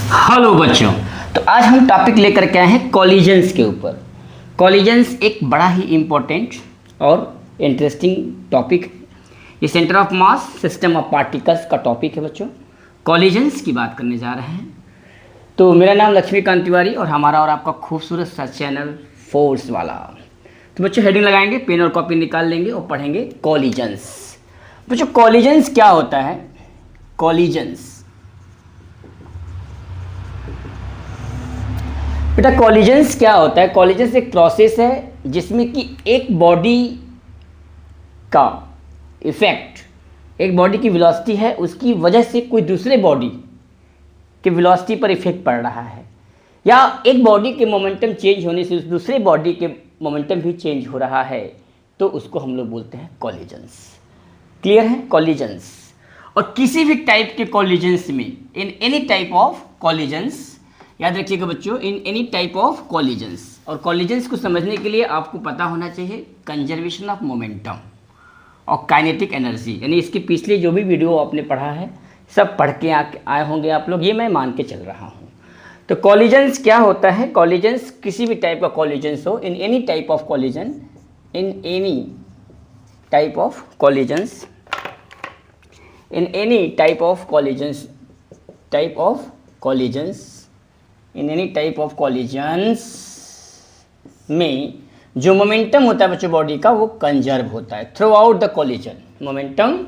Hello बच्चों, तो आज हम टॉपिक लेकर के आए हैं कॉलिजन्स के ऊपर। कॉलिजन्स एक बड़ा ही इम्पोर्टेंट और इंटरेस्टिंग टॉपिक है। ये centre of mass system of particles का टॉपिक है बच्चों। कॉलिजन्स की बात करने जा रहे हैं। तो मेरा नाम लक्ष्मीकांत तिवारी और हमारा और आपका खूबसूरत सा चैनल फोर्स वाला। तो बच्चों हेडिंग लगाएंगे, पेन और कॉपी निकाल लेंगे और पढ़ेंगे कॉलिजन्स। बच्चों कॉलिजन्स क्या होता है? कॉलिजन्स बेटा, कॉलिजन्स क्या होता है? कॉलिजन्स एक प्रोसेस है जिसमें कि एक बॉडी का इफेक्ट, एक बॉडी की वेलोसिटी है, उसकी वजह से कोई दूसरे बॉडी के वेलोसिटी पर इफेक्ट पड़ रहा है, या एक बॉडी के मोमेंटम चेंज होने से उस दूसरे बॉडी के मोमेंटम भी चेंज हो रहा है, तो उसको हम लोग बोलते हैं कॉलिजन्स। क्लियर है? कॉलिजन्स। और किसी भी टाइप के कॉलिजन्स में, in any type of collisions, याद रखिएगा बच्चों, in any type of collisions. और कॉलिजन्स को समझने के लिए आपको पता होना चाहिए कंजर्वेशन ऑफ मोमेंटम और काइनेटिक एनर्जी, यानी इसके पिछले जो भी वीडियो आपने पढ़ा है सब पढ़ के आए होंगे आप लोग, ये मैं मान के चल रहा हूँ। तो कॉलिजन्स क्या होता है? कॉलिजन्स किसी भी टाइप का कॉलिजन्स हो, in any type of collision, in any type of collisions, in any type of collisions, in any type of collisions में जो मोमेंटम होता है बच्चों बॉडी का, वो कंजर्व होता है through out the collision. Momentum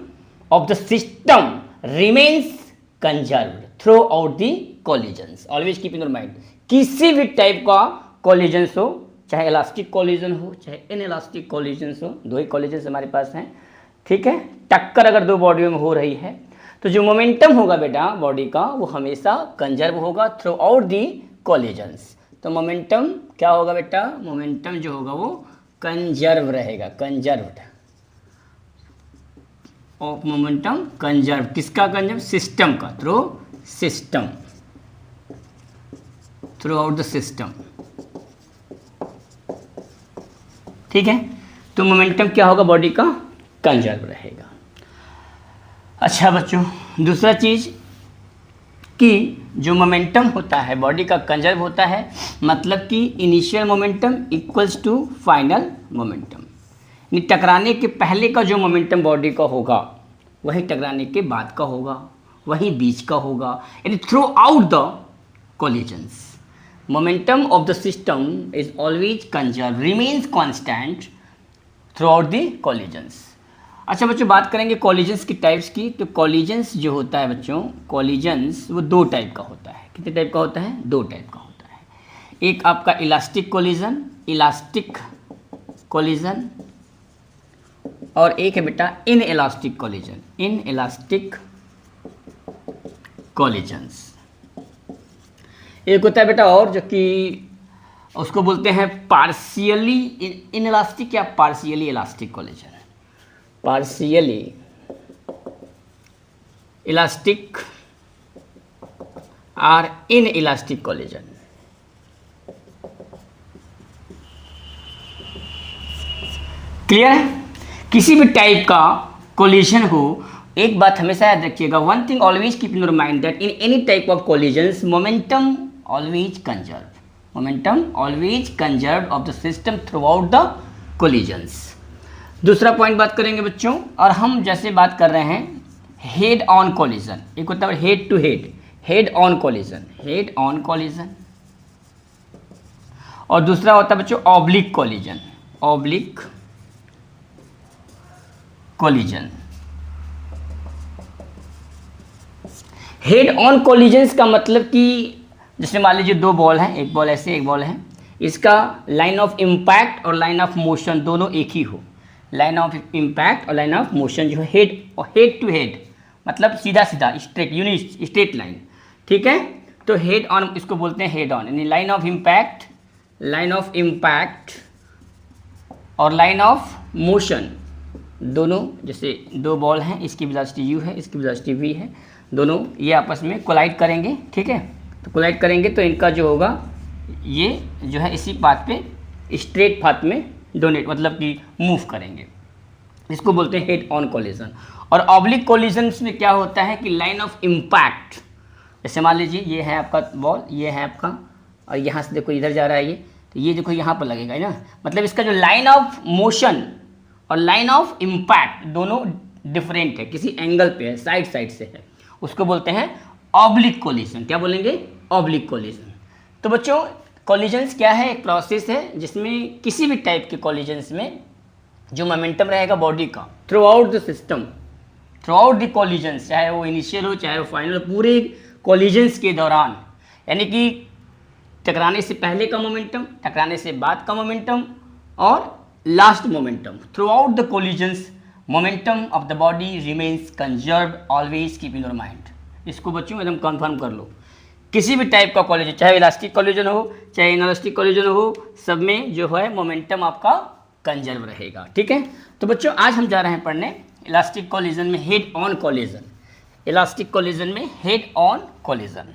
of the system remains conserved through out the collisions. Always keep in your mind, किसी भी टाइप का कॉलिजन्स हो, चाहे इलास्टिक कॉलिजन हो चाहे इनइलास्टिक कॉलिजन्स हो, दो ही कॉलिजन्स हमारे पास हैं, ठीक है। टक्कर अगर दो बॉडियों में हो रही है तो जो मोमेंटम होगा बेटा बॉडी का, वो हमेशा कंजर्व होगा थ्रू आउट दी कॉलिजन्स। तो मोमेंटम क्या होगा बेटा? मोमेंटम जो होगा वो कंजर्व रहेगा, कंजर्व्ड ऑफ मोमेंटम, कंजर्व किसका? कंजर्व सिस्टम का, थ्रू आउट द सिस्टम, ठीक है। तो मोमेंटम क्या होगा बॉडी का? कंजर्व रहेगा। अच्छा बच्चों, दूसरा चीज़ कि जो मोमेंटम होता है बॉडी का कंजर्व होता है, मतलब कि initial momentum equals to final momentum. यानी टकराने के पहले का जो मोमेंटम बॉडी का होगा वही टकराने के बाद का होगा, वही बीच का होगा, यानी through out the collisions. Momentum of the system is always conserve, remains constant through out the collisions. अच्छा बच्चों, बात करेंगे कॉलिजन्स की टाइप्स की। तो कॉलिजन्स जो होता है बच्चों, कॉलिजन्स वो दो टाइप का होता है। कितने टाइप का होता है? दो टाइप का होता है। एक आपका इलास्टिक कोलिजन, और एक है बेटा इनइलास्टिक कॉलिजन्स। एक होता है बेटा और जो कि उसको बोलते हैं पार्शियली इनइलास्टिक या partially elastic collision. Partially elastic और इनइलास्टिक कॉलिजन। क्लियर है? किसी भी टाइप का कोलिजन हो, एक बात हमेशा याद रखिएगा, one thing always keep in your mind that in any type of collisions momentum always conserve of the system through out the collisions. दूसरा पॉइंट बात करेंगे बच्चों, और हम जैसे बात कर रहे हैं हेड ऑन कॉलिजन, एक होता है head to head on collision, और दूसरा होता है बच्चों oblique collision. Head on collisions का मतलब कि जैसे मान लीजिए दो बॉल हैं, एक बॉल ऐसे एक बॉल है, इसका लाइन ऑफ इम्पैक्ट और लाइन ऑफ मोशन दोनों एक ही हो। लाइन ऑफ इम्पैक्ट और लाइन ऑफ मोशन जो है हेड टू हेड, मतलब सीधा स्ट्रेट लाइन, ठीक है। तो हेड ऑन इसको बोलते हैं हेड ऑन, यानी लाइन ऑफ इम्पैक्ट और लाइन ऑफ मोशन दोनों, जैसे दो बॉल हैं, इसकी वेलोसिटी u है, इसकी वेलोसिटी v है, दोनों ये आपस में कोलाइड करेंगे, ठीक है। तो कोलाइड करेंगे तो इनका जो होगा ये जो है इसी पाथ पे स्ट्रेट पाथ में डोनेट, मतलब कि मूव करेंगे, इसको बोलते हैं हेड ऑन कोलिजन। और ऑब्लिक कोलिजन्स में क्या होता है कि लाइन ऑफ इम्पैक्ट जैसे मान लीजिए ये है आपका बॉल, ये है आपका, और यहाँ से देखो इधर जा रहा है ये, तो ये देखो यहाँ पर लगेगा है ना, मतलब इसका जो लाइन ऑफ मोशन और लाइन ऑफ इम्पैक्ट दोनों डिफरेंट है, किसी एंगल पे है, साइड साइड से है, उसको बोलते हैं ऑब्लिक कोलिजन। क्या बोलेंगे? Oblique collision. तो बच्चों कोलिजन्स क्या है? एक प्रोसेस है जिसमें किसी भी टाइप के कोलिजन्स में जो मोमेंटम रहेगा बॉडी का through out the system, through out the collisions, चाहे वो इनिशियल हो चाहे वो फाइनल, पूरे कोलिजन्स के दौरान, यानी कि टकराने से पहले का मोमेंटम, टकराने से बाद का मोमेंटम और last momentum, through out the collisions momentum of the body remains conserved always keep in your mind. इसको बच्चों एकदम कंफर्म कर लो, किसी भी टाइप का कोलिजन, चाहे इलास्टिक कोलिजन हो चाहे इनइलास्टिक कोलिजन हो, सब में जो है मोमेंटम आपका कंजर्व रहेगा। ठीक है, तो बच्चों आज हम जा रहे हैं पढ़ने इलास्टिक कोलिजन में head on collision, elastic collision में हेड ऑन कोलिजन।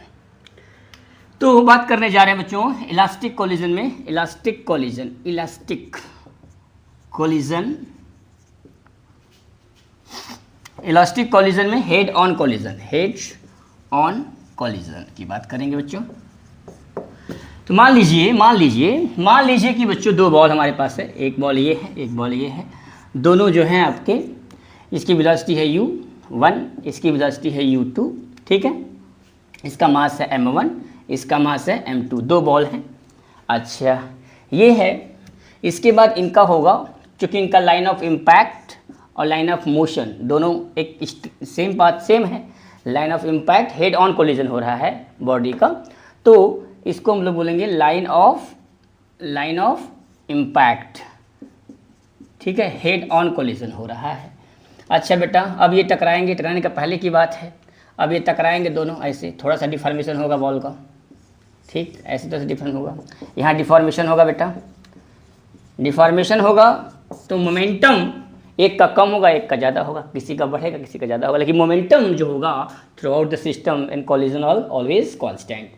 तो बात करने जा रहे हैं बच्चों इलास्टिक कोलिजन में, elastic collision, elastic collision, elastic collision में head on collision, head on collision की बात करेंगे बच्चों। तो मान लीजिए कि बच्चों दो बॉल हमारे पास है, एक बॉल ये है एक बॉल ये है, दोनों जो हैं आपके, इसकी वेलोसिटी है u1, इसकी वेलोसिटी है u2, ठीक है, इसका मास है m1, इसका मास है m2, दो बॉल हैं। अच्छा ये है, इसके बाद इनका होगा, चूँकि इनका लाइन ऑफ इम्पैक्ट और लाइन ऑफ मोशन दोनों एक सेम पाथ सेम है, line of impact head on collision हो रहा है बॉडी का, तो इसको हम लोग बोलेंगे लाइन ऑफ इम्पैक्ट, ठीक है, हेड ऑन कोलिजन हो रहा है। अच्छा बेटा अब ये टकराएंगे, टकराने का पहले की बात है, अब ये टकराएंगे दोनों ऐसे, थोड़ा सा डिफॉर्मेशन होगा बॉल का, ठीक, ऐसे तो डिफरेंट होगा, यहाँ डिफॉर्मेशन होगा बेटा, डिफॉर्मेशन होगा तो मोमेंटम एक का कम होगा एक का ज़्यादा होगा, किसी का बढ़ेगा किसी का ज़्यादा होगा, लेकिन मोमेंटम जो होगा through out the system in collision always constant.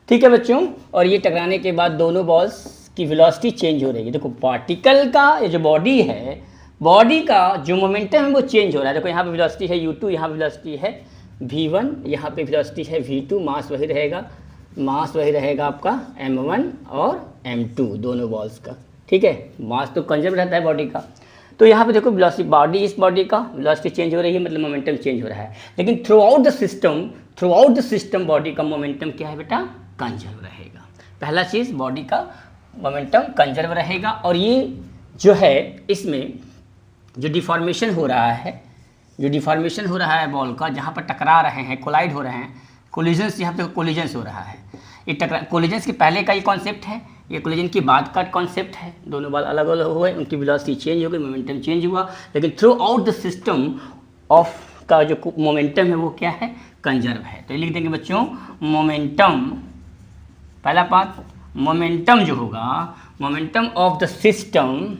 ठीक है बच्चों, और ये टकराने के बाद दोनों बॉल्स की वेलोसिटी चेंज हो रही है। देखो पार्टिकल का ये जो बॉडी है, बॉडी का जो मोमेंटम है वो चेंज हो रहा है। देखो यहाँ पे वेलोसिटी है u2, यहाँ वेलोसिटी है v1, यहाँ पे वेलोसिटी है v2, मास वही रहेगा आपका m1 और m2 दोनों बॉल्स का, ठीक है, मास तो कंजर्व रहता है बॉडी का। तो यहाँ पे देखो वेलोसिटी बॉडी, इस बॉडी का वेलोसिटी चेंज हो रही है, मतलब मोमेंटम चेंज हो रहा है, लेकिन through out the system body का मोमेंटम क्या है बेटा? कंजर्व रहेगा। पहला चीज़ बॉडी का मोमेंटम कंजर्व रहेगा, और ये जो है इसमें जो डिफॉर्मेशन हो रहा है बॉल का, जहाँ पर टकरा रहे हैं, कोलाइड हो रहे हैं, कोलिजन्स, यहाँ पे कोलिजन्स हो रहा है, ये कोलिजन्स के पहले का ये कॉन्सेप्ट है, ये कोलिजन के बाद का कॉन्सेप्ट है, दोनों बॉल अलग अलग हुए, उनकी वेलोसिटी चेंज हो गई, मोमेंटम चेंज हुआ, लेकिन through out the system of का जो मोमेंटम है वो क्या है? कंजर्व है। तो ये लिख देंगे बच्चों मोमेंटम, पहला पार्ट मोमेंटम जो होगा, momentum of the system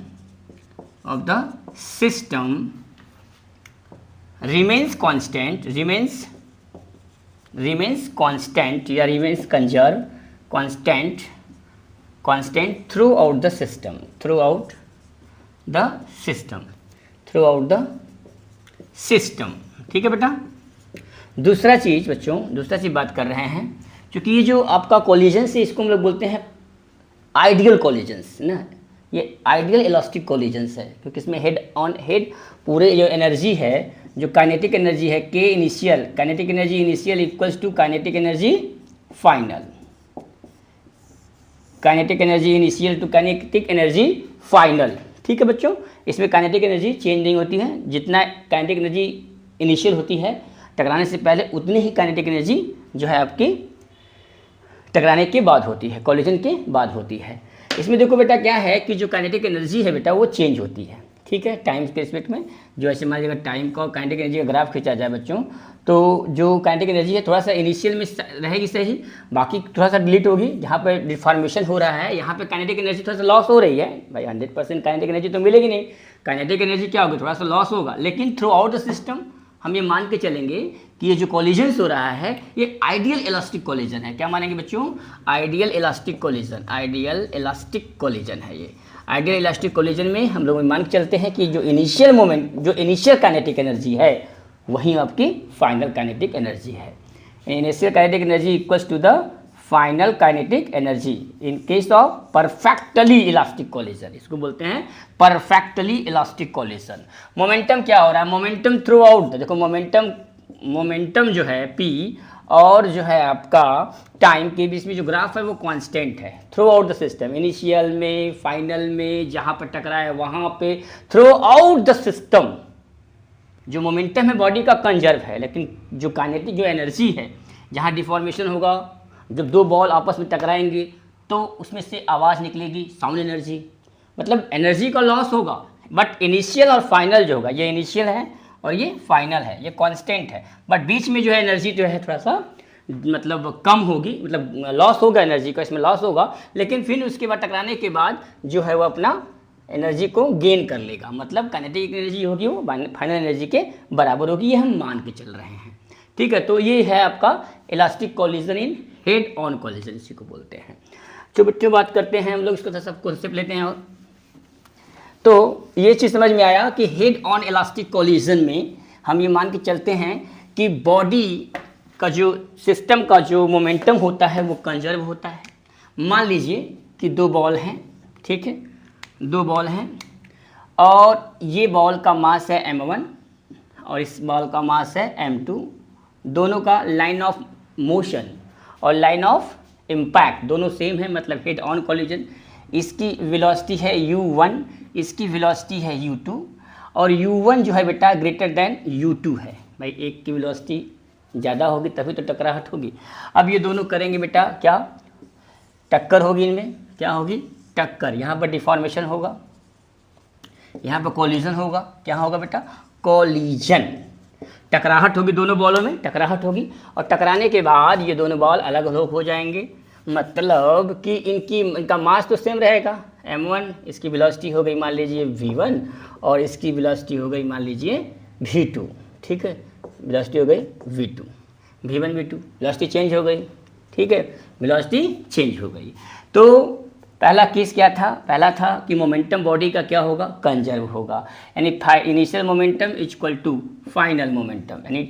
remains constant, remains constant या remains conserve, constant throughout the system, ठीक है बेटा। दूसरा चीज़ बच्चों, बात कर रहे हैं, क्योंकि ये जो आपका कोलिजन्स है इसको हम लोग बोलते हैं आइडियल कोलिजन्स ना, ये आइडियल इलास्टिक कोलिजन्स है, क्योंकि इसमें हेड पूरे जो एनर्जी है, जो काइनेटिक एनर्जी है, के initial, kinetic energy initial equals to kinetic energy final, kinetic energy initial to kinetic energy final, ठीक है बच्चों। इसमें काइनेटिक एनर्जी चेंज नहीं होती है, जितना काइनेटिक एनर्जी इनिशियल होती है टकराने से पहले, उतनी ही काइनेटिक एनर्जी जो है आपकी टकराने के बाद होती है, कोलिजन के बाद होती है। इसमें देखो बेटा क्या है कि जो काइनेटिक एनर्जी है बेटा वो चेंज होती है, ठीक है, टाइम के रिस्पेक्ट में। जो ऐसे मान लीजिएगा टाइम का काइनेटिक एनर्जी का ग्राफ खींचा जाए बच्चों, तो जो काइनेटिक एनर्जी है थोड़ा सा इनिशियल में रहेगी सही, बाकी थोड़ा सा डिलीट होगी, जहाँ पर डिफॉर्मेशन हो रहा है यहाँ पे काइनेटिक एनर्जी थोड़ा सा लॉस हो रही है भाई, 100% काइनेटिक एनर्जी तो मिलेगी नहीं, काइनेटिक एनर्जी क्या होगी, थोड़ा सा लॉस होगा, लेकिन थ्रू आउट द सिस्टम हम ये मान के चलेंगे कि ये जो कोलिजन्स हो रहा है ये आइडियल इलास्टिक कोलिजन है। क्या मानेंगे बच्चों? Ideal elastic collision, ideal elastic collision है ये। आइडियल इलास्टिक कोलिजन में हम लोग मान के चलते हैं कि जो इनिशियल मोमेंट, जो इनिशियल काइनेटिक एनर्जी है वही आपकी फाइनल काइनेटिक एनर्जी है। Initial kinetic energy equals to the final kinetic energy in case of perfectly elastic collision. इसको बोलते हैं परफेक्टली इलास्टिक कोलिजन। मोमेंटम क्या हो रहा है, मोमेंटम थ्रू आउट, देखो मोमेंटम जो है p और जो है आपका टाइम के बीच में जो ग्राफ है वो कांस्टेंट है through out the system, initial में, फाइनल में, जहाँ पर टकरा है वहाँ पे, थ्रू आउट द सिस्टम। जो मोमेंटम है बॉडी का कंजर्व है, लेकिन जो काइनेटिक जो एनर्जी है, जहाँ डिफॉर्मेशन होगा, जब दो बॉल आपस में टकराएंगे तो उसमें से आवाज़ निकलेगी, साउंड एनर्जी, मतलब एनर्जी का लॉस होगा। बट इनिशियल और फाइनल जो होगा, ये इनिशियल है और ये फाइनल है, ये कांस्टेंट है, बट बीच में जो है एनर्जी जो है थोड़ा सा मतलब कम होगी, मतलब लॉस होगा एनर्जी का, इसमें लॉस होगा, लेकिन फिर उसके बाद टकराने के बाद जो है वो अपना एनर्जी को गेन कर लेगा, मतलब काइनेटिक एनर्जी होगी वो फाइनल एनर्जी के बराबर होगी, ये हम मान के चल रहे हैं। ठीक है, तो ये है आपका elastic collision in head on collision, इसी को बोलते हैं। जो बच्चों बात करते हैं हम लोग इसको सब कॉन्सेप्ट लेते हैं। और तो ये चीज़ समझ में आया कि हेड ऑन इलास्टिक कोलिजन में हम ये मान के चलते हैं कि बॉडी का जो सिस्टम का जो मोमेंटम होता है वो कंजर्व होता है। मान लीजिए कि दो बॉल हैं, ठीक है, दो बॉल हैं और ये बॉल का मास है m1 और इस बॉल का मास है m2, दोनों का लाइन ऑफ मोशन और लाइन ऑफ इम्पैक्ट दोनों सेम है, मतलब हेड ऑन कोलिजन। इसकी वेलोसिटी है u1, इसकी वेलोसिटी है u2 और u1 जो है बेटा ग्रेटर देन u2 है। भाई एक की वेलोसिटी ज़्यादा होगी तभी तो टकराहट होगी। अब ये दोनों करेंगे बेटा क्या, टक्कर होगी, इनमें क्या होगी, टक्कर। यहाँ पर डिफॉर्मेशन होगा, यहाँ पर कोलिजन होगा, क्या होगा बेटा, कोलिजन, टकराहट होगी, दोनों बॉलों में टकराहट होगी और टकराने के बाद ये दोनों बॉल अलग अलग हो जाएंगे, मतलब कि इनका मास तो सेम रहेगा m1, इसकी वेलोसिटी हो गई मान लीजिए v1 और इसकी वेलोसिटी हो गई मान लीजिए v2, ठीक है, वेलोसिटी हो गई v2, v1 v2, velocity change हो गई, ठीक है, वेलोसिटी चेंज हो गई। तो पहला केस क्या था, पहला था कि मोमेंटम बॉडी का क्या होगा, कंजर्व होगा, यानी initial momentum equal to final momentum, यानी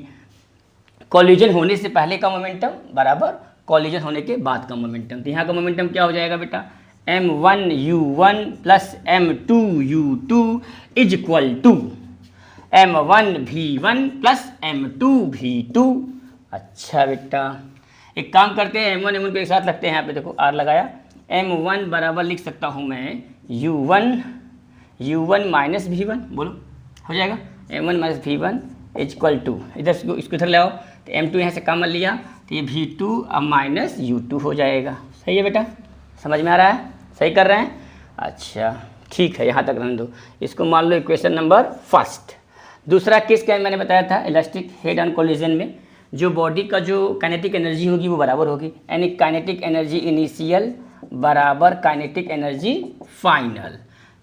कोलिजन होने से पहले का मोमेंटम बराबर कोलिजन होने के बाद का मोमेंटम। तो यहाँ का मोमेंटम क्या हो जाएगा बेटा, m1 u1 plus m2 u2 is equal to m1 v1 plus m2 v2। अच्छा बेटा, एक काम करते हैं, m1 m1 को एक साथ रखते हैं, यहाँ पे देखो r लगाया, m1 बराबर लिख सकता हूँ मैं u1 माइनस v1, बोलो हो जाएगा, m1 minus v1 equal to, इधर इसको इधर ले आओ, तो m2 यहाँ से कॉमन लिया तो ये v2 अब माइनस u2 हो जाएगा। सही है बेटा, समझ में आ रहा है, सही कर रहे हैं। अच्छा ठीक है, यहाँ तक रहने दो, इसको मान लो इक्वेशन नंबर फर्स्ट। दूसरा केस क्या मैंने बताया था, इलास्टिक हेड ऑन कोलिजन में जो बॉडी का जो काइनेटिक एनर्जी होगी वो बराबर होगी, यानी काइनेटिक एनर्जी इनिशियल बराबर काइनेटिक एनर्जी फाइनल।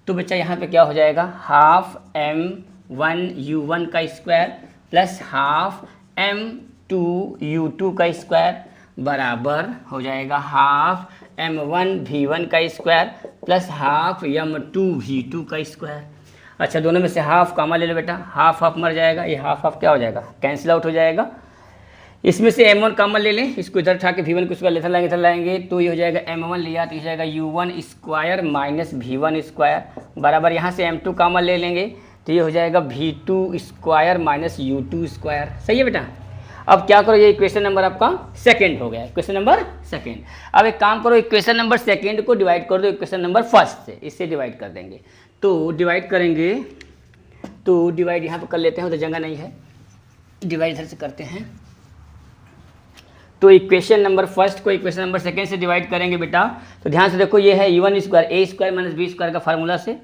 तो बच्चा यहाँ पे क्या हो जाएगा, हाफ m1 u1 का square plus half m2 u2 का स्क्वायर बराबर हो जाएगा हाफ m1 v1 का square plus half m2 v2 का स्क्वायर। अच्छा दोनों में से हाफ कॉमन ले लो बेटा, हाफ हाफ मर जाएगा, ये हाफ क्या हो जाएगा, कैंसिल आउट हो जाएगा। इसमें से m1 कॉमन ले लें, इसको इधर उठा के v1 को इसको इधर लाएंगे तो ये हो जाएगा m1 लिया तो ये हो जाएगा u1 square minus v1 square बराबर, यहाँ से m2 कॉमन ले लेंगे तो ये हो जाएगा v2 square minus u2 square. सही है बेटा। अब क्या करो, ये इक्वेशन नंबर आपका सेकंड हो गया, इक्वेशन नंबर सेकंड। अब एक काम करो, इक्वेशन नंबर सेकंड को डिवाइड कर दो इक्वेशन नंबर फर्स्ट से, इससे डिवाइड कर देंगे। तो डिवाइड करेंगे, तो डिवाइड यहाँ पर कर लेते हैं, तो जगह नहीं है, डिवाइड इधर से करते हैं। तो इक्वेशन नंबर फर्स्ट को इक्वेशन नंबर सेकंड से डिवाइड करेंगे बेटा, तो ध्यान से देखो, ये है u1 square a square minus b square का फार्मूला से,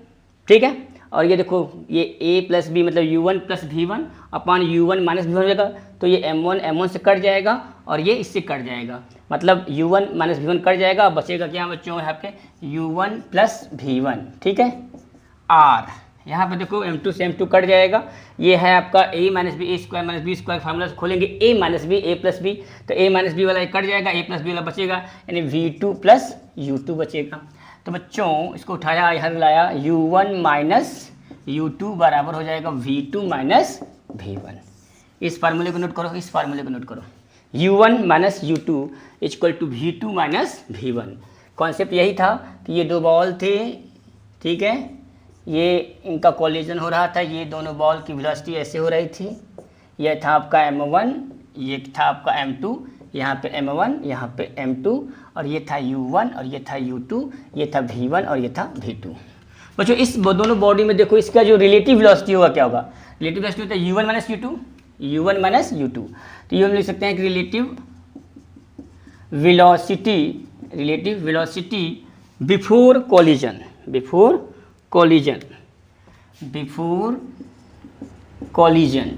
ठीक है। और ये देखो ये a प्लस बी मतलब u1 plus v1 upon u1 minus v1 हो जाएगा, तो ये m1 से कट जाएगा और ये इससे कट जाएगा, मतलब u1 माइनस v1 कट जाएगा, बचेगा क्या बच्चों यहाँ पे u1 प्लस v1, ठीक है। r यहाँ पे देखो m2 से m2 कट जाएगा, ये है आपका a minus B, A square minus B square formula से खोलेंगे a minus B a plus B, तो a माइनस बी वाला कट जाएगा, a प्लस बी वाला बचेगा, यानी v2 प्लस u2 बचेगा। तो बच्चों इसको उठाया इधर लाया, u1 माइनस u2 बराबर हो जाएगा v2 माइनस v1। इस फार्मूले को नोट करो, इस फार्मूले को नोट करो, u1 minus u2 equal to v2 minus v1। Concept यही था कि ये दो बॉल थे, ठीक है, ये इनका कोलिजन हो रहा था, ये दोनों बॉल की वेलोसिटी ऐसे हो रही थी, ये था आपका m1, ये था आपका m2, यहाँ पे m1, यहाँ पे m2, और ये था u1 और ये था u2, ये था v1 और ये था v2। बच्चों इस दोनों बॉडी में देखो इसका जो रिलेटिव वेलोसिटी होगा क्या होगा, रिलेटिव वेलोसिटी होता है u1 minus u2, u1 minus u2। तो ये हम लिख सकते हैं कि रिलेटिव वेलोसिटी बिफोर कोलिजन,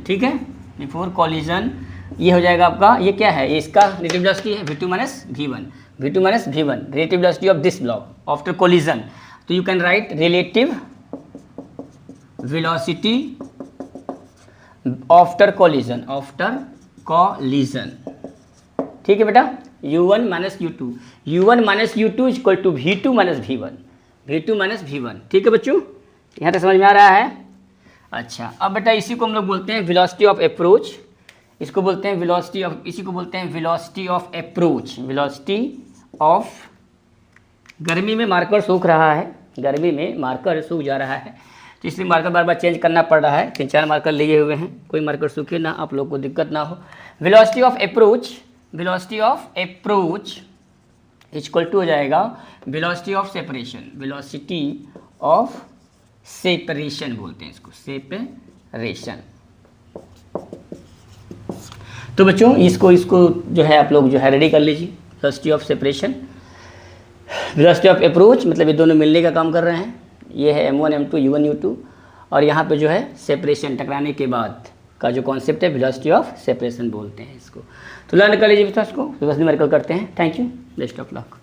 ठीक है, बिफोर कोलिजन ये हो जाएगा आपका, ये क्या है, ये इसका रिलेटिव वेलोसिटी है v2 minus v1, relative velocity of this block after collision. तो you can write relative velocity after collision, ठीक है बेटा, u1 minus u2 equal to v2 minus v1, ठीक है बच्चों, यहाँ तक समझ में आ रहा है। अच्छा अब बेटा इसी को हम लोग बोलते हैं वेलोसिटी ऑफ अप्रोच, इसको बोलते हैं इसी को बोलते हैं वेलोसिटी ऑफ अप्रोच, गर्मी में मार्कर सूख रहा है, गर्मी में मार्कर सूख जा रहा है, तो इसलिए मार्कर बार बार चेंज करना पड़ रहा है, 3-4 मार्कर लिए हुए हैं, कोई मार्कर सूखे ना, आप लोग को दिक्कत ना हो। Velocity of approach equal to हो जाएगा वेलोसिटी ऑफ सेपरेशन बोलते हैं इसको, सेपरेशन। तो बच्चों इसको जो है आप लोग जो है रेडी कर लीजिए, velocity of separation, velocity of approach, मतलब ये दोनों मिलने का काम कर रहे हैं, ये है m1 m2 u1 u2, और यहाँ पे जो है सेपरेशन, टकराने के बाद का जो कॉन्सेप्ट है वेलोसिटी ऑफ सेपरेशन बोलते हैं इसको। तो लर्न कर लीजिए बेटा इसको, बस न्यूमेरिकल करते हैं। Thank you, best of luck.